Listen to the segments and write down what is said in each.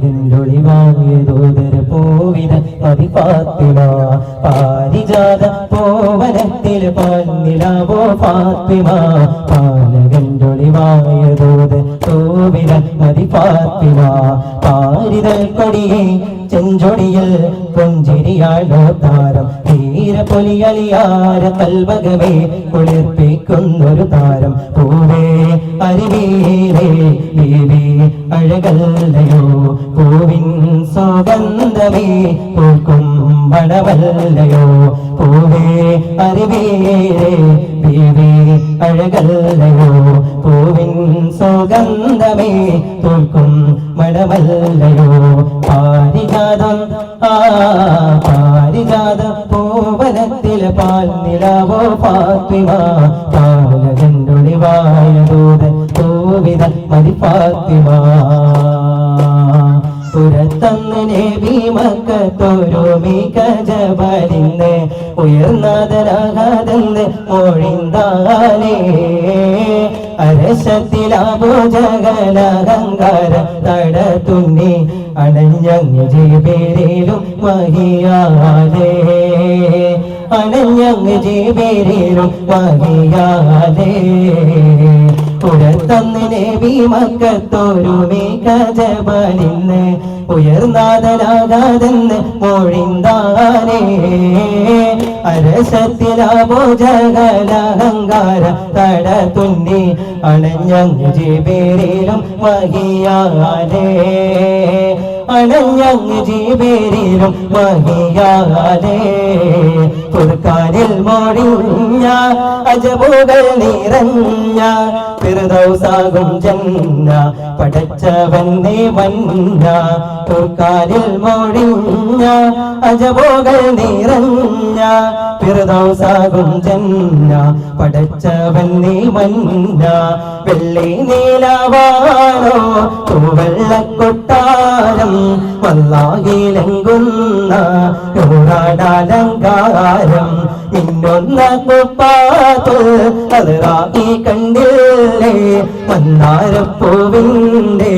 പാലകണ്ടൊളിവായതോദര പോവിത മതി ഫാത്തിമ പാരിജാത പോവനത്തിൽ പാൽനിലാവോ ഫാത്തിമ പാലകണ്ടൊളിവായതോദര പോവിത മതി ഫാത്തിമ പാരിതൽ കൊടിയെ ചെഞ്ചൊടിയിൽ പുഞ്ചിരിയാണോ താരം ധീരപൊലിയലിയാര കൽവകമേ കുളിർപ്പിക്കുന്നൊരു താരം പൂവേ അരുവീരേ ബീവി അഴകല്ലയോ പൂവിൻ സുഗന്ധമേ പൂക്കും വടവല്ലയോ പൂവേ അരുവീരേ ബീവി അഴകല്ലയോ പൂവിൻ സുഗന്ധമേ പൂക്കും മടവല്ലയോ പാരിജാതം പാരിജാതം പൂവനത്തിൽ പാൽനിലാവോ ഫാത്തിമ പാലകണ്ടൊളിവായതോദര പൂവിത മതി ഫാത്തിമ പുറത്തന്ന് നബി മക്കത്തൊരുമിക ജബലിന്ന് ഉയർന്നതരാകാതെന്ന് മൊഴിന്താനേ അരശത്തിലാവോ ജഗലഹങ്കാര തടത്തുന്നി അണഞ്ഞങ്ങ് ജീവരിലും മഹിയാലേ അണഞ്ഞങ്ങ് ജീവരിലും മഹിയാലേ പുറത്തന്ന് നബി മക്കത്തൊരുമിക ജബലിന്ന് ഉയർന്നാതനാകാതെന്ന് മൊഴിന്താനേ അരശത്തിലാവോ ജഗലഹങ്കാര തടത്തുന്നി അണഞ്ഞങ്ങ് ജീവരിലും മഹിയാലേ അണഞ്ഞങ്ങ് ജീവരിലും മഹിയാലേ ഫുർഖാനിൽ മൊഴിഞ്ഞ അജബുകൾ നിറഞ്ഞ ഫിർദൗസാകും ജന്ന പടച്ചവൻ നീ വന്ന ഫുർഖാനിൽ മൊഴിഞ്ഞ അജബുകൾ നിറഞ്ഞ ഫിർദൗസാകും ജന്ന പടച്ചവൻ നീ വന്ന വെള്ളി നീലവാനോ തൂവെള്ളക്കൊട്ടാരം വല്ലാഹിലെങ്കുന്ന നൂറാടലങ്കാരം ഇന്നൊന്ന കുപ്പാത്ത് അതിറാക്കി കണ്ടില്ലേ മന്നാരപ്പൂവിൻ്റെ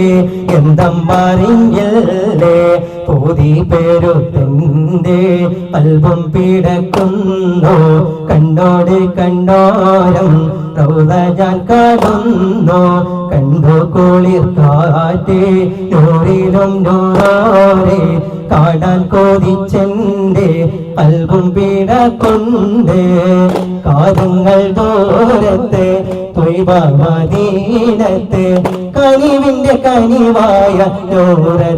ഗന്ധം പറഞ്ഞില്ലേ പൂതി പേരുത്തൻ്റെ അൽബം പിടക്കുന്നു കണ്ണോട് കണ്ണോരം റൗള ഞാൻ കാണുന്നു കണ്ടു കുളിർ കാറ്റ് നൂറിലും നൂറോരെ കാണാൻ കൊതിച്ചെന്റെ അൽബം പിടകൊണ്ട് കാതുങ്ങൾ ദൂരത്ത് ത്വയ്ബ മദീനത്ത് കനിവിന്റെ കനിവായ നൂറ